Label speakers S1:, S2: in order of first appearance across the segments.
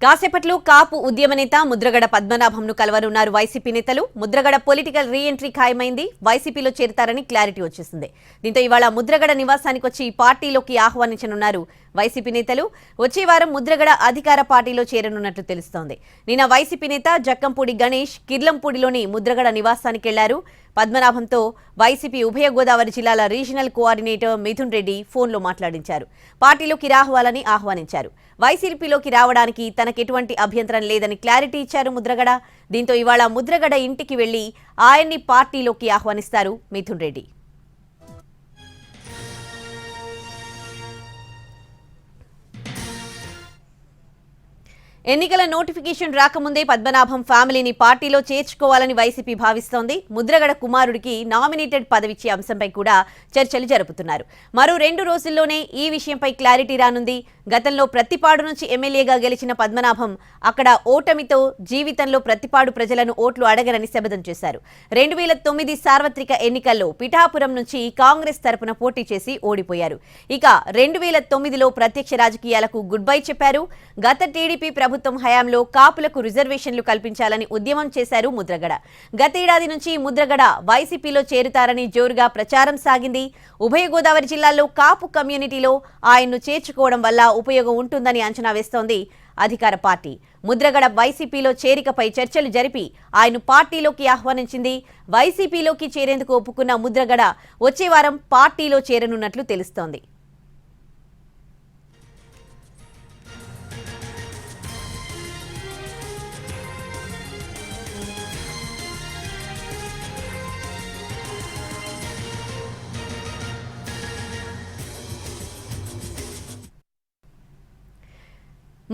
S1: కాసేపట్లో కాపు ఉద్యమ నేత ముద్రగడ పద్మనాభంను కలవనున్నారు వైసీపీ నేతలు. ముద్రగడ పొలిటికల్ రీ ఎంట్రీ ఖాయమైంది. వైసీపీలో చేరతారని క్లారిటీ వచ్చేసింది. దీంతో ఇవాళ ముద్రగడ నివాసానికి వచ్చి పార్టీలోకి ఆహ్వానించనున్నారు వైసీపీ నేతలు. వచ్చే వారం ముద్రగడ అధికార పార్టీలో చేరనున్నట్లు తెలుస్తోంది. నిన్న వైసీపీ నేత జక్కంపూడి గణేష్ కిర్లంపూడిలోని ముద్రగడ నివాసానికి వెళ్లారు. పద్మనాభంతో వైసీపీ ఉభయ గోదావరి జిల్లాల రీజనల్ కోఆర్డినేటర్ మిథున్ రెడ్డి ఫోన్లో మాట్లాడించారు. పార్టీలోకి రావాలని ఆహ్వానించారు. వైసీపీలోకి రావడానికి తనకెటువంటి అభ్యంతరం లేదని క్లారిటీ ఇచ్చారు ముద్రగడ. దీంతో ఇవాళ ముద్రగడ ఇంటికి వెళ్లి ఆయన్ని పార్టీలోకి ఆహ్వానిస్తారు మిథున్ రెడ్డి. ఎన్నికల నోటిఫికేషన్ రాకముందే పద్మనాభం ఫ్యామిలీని పార్టీలో చేర్చుకోవాలని వైసీపీ భావిస్తోంది. ముద్రగడ కుమారుడికి నామినేటెడ్ పదవిచ్చే అంశంపై కూడా చర్చలు జరుపుతున్నారు. మరో 2 రోజుల్లోనే ఈ విషయంపై క్లారిటీ రానుంది. గతంలో ప్రత్తిపాడు నుంచి ఎమ్మెల్యేగా గెలిచిన పద్మనాభం అక్కడ ఓటమితో జీవితంలో ప్రత్తిపాడు ప్రజలను ఓట్లు అడగరని శపథం చేశారు. 2009 సార్వత్రిక ఎన్నికల్లో పిఠాపురం నుంచి కాంగ్రెస్ తరపున పోటీ చేసి ఓడిపోయారు. ఇక 2009లో ప్రత్యక్ష రాజకీయాలకు గుడ్ బై చెప్పారు. గత టీడీపీ ప్రభుత్వం హయాంలో కాపులకు రిజర్వేషన్లు కల్పించాలని ఉద్యమం చేశారు ముద్రగడ. గతేడాది నుంచి ముద్రగడ వైసీపీలో చేరుతారని జోరుగా ప్రచారం సాగింది. ఉభయ గోదావరి జిల్లాల్లో కాపు కమ్యూనిటీలో ఆయన్ను చేర్చుకోవడం వల్ల ఉపయోగం ఉంటుందని అంచనా వేస్తోంది అధికార పార్టీ. ముద్రగడ వైసీపీలో చేరికపై చర్చలు జరిపి ఆయన్ను పార్టీలోకి ఆహ్వానించింది. వైసీపీలోకి చేరేందుకు ఒప్పుకున్న ముద్రగడ వచ్చే వారం పార్టీలో చేరనున్నట్లు తెలుస్తోంది.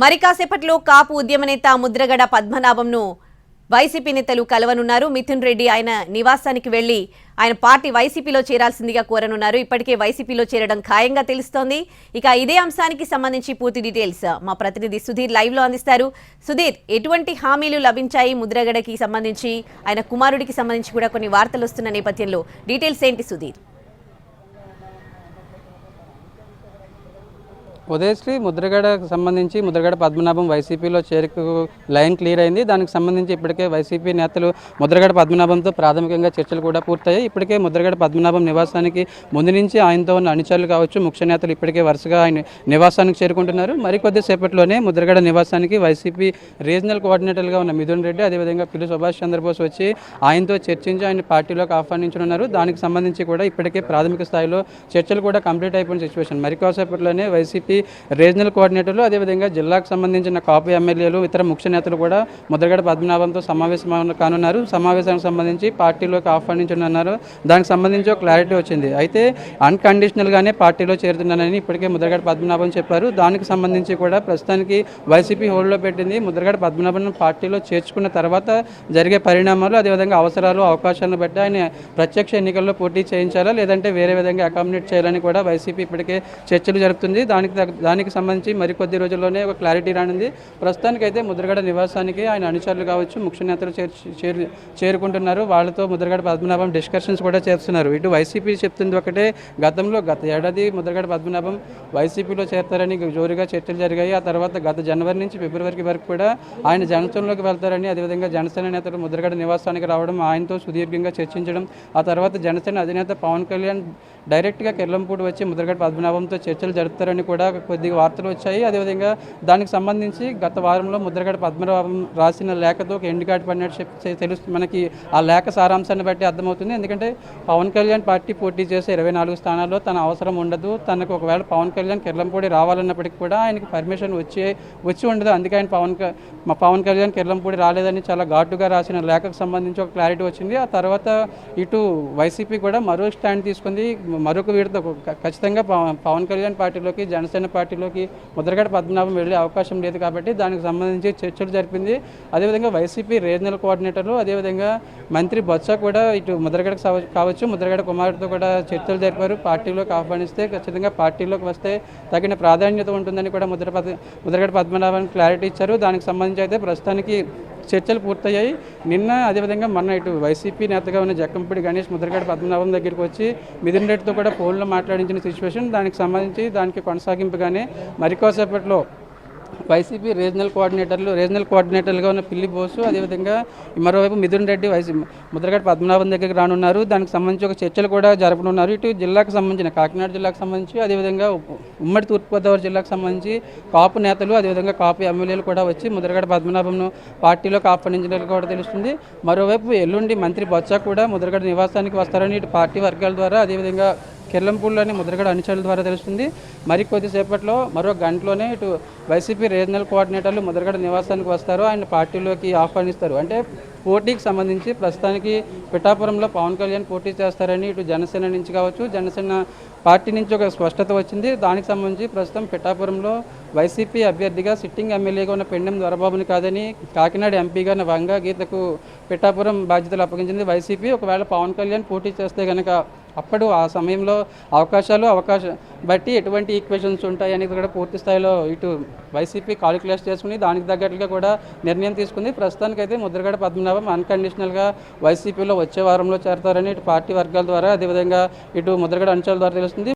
S1: మరి కాసేపట్లో కాపు ఉద్యమ నేత ముద్రగడ పద్మనాభంను వైసీపీ నేతలు కలవనున్నారు. మిథున్ రెడ్డి ఆయన నివాసానికి వెళ్లి ఆయన పార్టీ వైసీపీలో చేరాల్సిందిగా కోరనున్నారు. ఇప్పటికే వైసీపీలో చేరడం ఖాయంగా తెలుస్తోంది. ఇక ఇదే అంశానికి సంబంధించి పూర్తి డీటెయిల్స్ మా ప్రతినిధి సుధీర్ లైవ్ లో అందిస్తారు. సుధీర్, ఎటువంటి హామీలు లభించాయి ముద్రగడకి సంబంధించి, ఆయన కుమారుడికి సంబంధించి కూడా కొన్ని వార్తలు వస్తున్న నేపథ్యంలో డీటెయిల్స్ ఏంటి సుధీర్?
S2: ఉదయశ్రీ ముద్రగడకు సంబంధించి ముద్రగడ పద్మనాభం వైసీపీలో చేరిక లైన్ క్లియర్ అయింది. దానికి సంబంధించి ఇప్పటికే వైసీపీ నేతలు ముద్రగడ పద్మనాభంతో ప్రాథమికంగా చర్చలు కూడా పూర్తయ్యాయి. ఇప్పటికే ముద్రగడ పద్మనాభం నివాసానికి ముందు నుంచి ఆయనతో ఉన్న అనుచరులు కావచ్చు, ముఖ్య నేతలు ఇప్పటికే వరుసగా ఆయన నివాసానికి చేరుకుంటున్నారు. మరికొద్ది సేపట్లోనే ముద్రగడ నివాసానికి వైసీపీ రీజనల్ కోఆర్డినేటర్గా ఉన్న మిథున్ రెడ్డి, అదేవిధంగా పిల్లి సుభాష్ చంద్రబోస్ వచ్చి ఆయనతో చర్చించి ఆయన పార్టీలోకి ఆహ్వానించనున్నారు. దానికి సంబంధించి కూడా ఇప్పటికే ప్రాథమిక స్థాయిలో చర్చలు కూడా కంప్లీట్ అయిపోయిన సిచ్యువేషన్. మరికొద్దిసేపట్లోనే వైసీపీ రీజనల్ కోఆర్డినేటర్లు, అదేవిధంగా జిల్లాకు సంబంధించిన కాపు ఎమ్మెల్యేలు, ఇతర ముఖ్య నేతలు కూడా ముద్రగడ పద్మనాభంతో సమావేశం కానున్నారు. సమావేశానికి సంబంధించి పార్టీలోకి ఆహ్వానించనున్నారు. దానికి సంబంధించి ఒక క్లారిటీ వచ్చింది. అయితే అన్కండిషనల్గానే పార్టీలో చేరుతున్నానని ఇప్పటికే ముద్రగడ పద్మనాభం చెప్పారు. దానికి సంబంధించి కూడా ప్రస్తుతానికి వైసీపీ హోల్డ్లో పెట్టింది. ముద్రగడ పద్మనాభం పార్టీలో చేర్చుకున్న తర్వాత జరిగే పరిణామాలు, అదేవిధంగా అవసరాలు, అవకాశాలను బట్టి ఆయన ప్రత్యక్ష ఎన్నికల్లో పోటీ చేయించాలా లేదంటే వేరే విధంగా అకామిడేట్ చేయాలని కూడా వైసీపీ ఇప్పటికే చర్చలు జరుపుతుంది. దానికి సంబంధించి మరికొద్ది రోజుల్లోనే ఒక క్లారిటీ రానుంది. ప్రస్తుతానికైతే ముద్రగడ నివాసానికి ఆయన అనుచరులు కావచ్చు, ముఖ్య నేతలు చేరుకుంటున్నారు. వాళ్ళతో ముద్రగడ పద్మనాభం డిస్కషన్స్ కూడా చేస్తున్నారు. ఇటు వైసీపీ చెప్తుంది ఒకటే, గత ఏడాది ముద్రగడ పద్మనాభం వైసీపీలో చేరతారని జోరుగా చర్చలు జరిగాయి. ఆ తర్వాత గత జనవరి నుంచి ఫిబ్రవరి వరకు కూడా ఆయన జనసేనలోకి వెళ్తారని, అదేవిధంగా జనసేన నేతలు ముద్రగడ నివాసానికి రావడం, ఆయనతో సుదీర్ఘంగా చర్చించడం, ఆ తర్వాత జనసేన అధినేత పవన్ కళ్యాణ్ డైరెక్ట్గా కిర్లంపూడి వచ్చి ముద్రగడ పద్మనాభంతో చర్చలు జరుపుతారని కూడా కొద్దిగా వార్తలు వచ్చాయి. అదేవిధంగా దానికి సంబంధించి గత వారంలో ముద్రగడ పద్మనాభం రాసిన లేఖతో ఒక ఎండ్ కార్డు పడినట్టు తెలుస్తుంది. మనకి ఆ లేఖ సారాంశాన్ని బట్టి అర్థమవుతుంది. ఎందుకంటే పవన్ కళ్యాణ్ పార్టీ పోటీ చేసే 24 స్థానాల్లో తన అవసరం ఉండదు. తనకు ఒకవేళ పవన్ కళ్యాణ్ కిర్లంపూడి రావాలన్నప్పటికీ కూడా ఆయనకి పర్మిషన్ వచ్చి ఉండదు. అందుకే ఆయన పవన్ కళ్యాణ్ కిర్లంపూడి రాలేదని చాలా ఘాటుగా రాసిన లేఖకు సంబంధించి ఒక క్లారిటీ వచ్చింది. ఆ తర్వాత ఇటు వైసీపీ కూడా మరో స్టాండ్ తీసుకుంది. మరొక వీడితో ఖచ్చితంగా పవన్ కళ్యాణ్ పార్టీలోకి, జనసేన పార్టీలోకి ముద్రగడ పద్మనాభం వెళ్ళే అవకాశం లేదు కాబట్టి దానికి సంబంధించి చర్చలు జరిపింది. అదేవిధంగా వైసీపీ రీజనల్ కోఆర్డినేటర్లు, అదేవిధంగా మంత్రి బొత్స కూడా ఇటు ముద్రగడ కావచ్చు, ముద్రగడ కుమారుడితో కూడా చర్చలు జరిపారు. పార్టీలోకి ఆహ్వానిస్తే ఖచ్చితంగా పార్టీలోకి వస్తే తగిన ప్రాధాన్యత ఉంటుందని కూడా ముద్రగడ పద్మనాభం క్లారిటీ ఇచ్చారు. దానికి సంబంధించి అయితే ప్రస్తుతానికి చర్చలు పూర్తయ్యాయి. నిన్న అదేవిధంగా మొన్న ఇటు వైసీపీ నేతగా ఉన్న జక్కంపూడి గణేష్ ముద్రగడ పద్మనాభం దగ్గరికి వచ్చి మిథున్ రెడ్డితో కూడా ఫోన్లో మాట్లాడించిన సిచ్యువేషన్. దానికి సంబంధించి దానికి కొనసాగింపుగానే మరికోసేపట్లో వైసీపీ రీజనల్ కోఆర్డినేటర్లుగా ఉన్న పిల్లి బోసు, అదేవిధంగా మరోవైపు మిథున్ రెడ్డి ముద్రగడ పద్మనాభం దగ్గరికి రానున్నారు. దానికి సంబంధించి ఒక చర్చలు కూడా జరపనున్నారు. ఇటు జిల్లాకు సంబంధించిన కాకినాడ జిల్లాకు సంబంధించి, అదేవిధంగా ఉమ్మడి తూర్పుగోదావరి జిల్లాకు సంబంధించి కాపు నేతలు, అదేవిధంగా కాపు ఎమ్మెల్యేలు కూడా వచ్చి ముద్రగడ పద్మనాభంను పార్టీలోకి ఆహ్వానించినట్లు కూడా తెలుస్తుంది. మరోవైపు ఎల్లుండి మంత్రి బొత్స కూడా ముద్రగడ నివాసానికి వస్తారని ఇటు పార్టీ వర్గాల ద్వారా, అదేవిధంగా కిర్లంపూడిలోని ముద్రగడ అనుచరుల ద్వారా తెలుస్తుంది. మరి కొద్దిసేపట్లో మరో గంటలోనే ఇటు వైసీపీ రీజనల్ కోఆర్డినేటర్లు ముద్రగడ నివాసానికి వస్తారు, ఆయన పార్టీలోకి ఆహ్వానిస్తారు. అంటే పోటీకి సంబంధించి ప్రస్తుతానికి పిఠాపురంలో పవన్ కళ్యాణ్ పోటీ చేస్తారని ఇటు జనసేన నుంచి కావచ్చు, జనసేన పార్టీ నుంచి ఒక స్పష్టత వచ్చింది. దానికి సంబంధించి ప్రస్తుతం పిఠాపురంలో వైసీపీ అభ్యర్థిగా సిట్టింగ్ ఎమ్మెల్యేగా ఉన్న పెండెం దొరబాబుని కాదని కాకినాడ ఎంపీగా ఉన్న వంగా గీతకు పిఠాపురం బాధ్యతలు అప్పగించింది వైసీపీ. ఒకవేళ పవన్ కళ్యాణ్ పోటీ చేస్తే కనుక అప్పుడు ఆ సమయంలో అవకాశం బట్టి ఎటువంటి ఈక్వేషన్స్ ఉంటాయి అనేది కూడా పూర్తి స్థాయిలో ఇటు వైసీపీ కాలిక్యులేట్ చేసుకుని దానికి తగ్గట్టుగా కూడా నిర్ణయం తీసుకుంది. ప్రస్తుతానికైతే ముద్రగడ పద్మనాభం అన్కండిషనల్గా వైసీపీలో వచ్చే వారంలో చేరతారని ఇటు పార్టీ వర్గాల ద్వారా, అదేవిధంగా ఇటు ముద్రగడ అంశాల ద్వారా తెలుస్తుంది.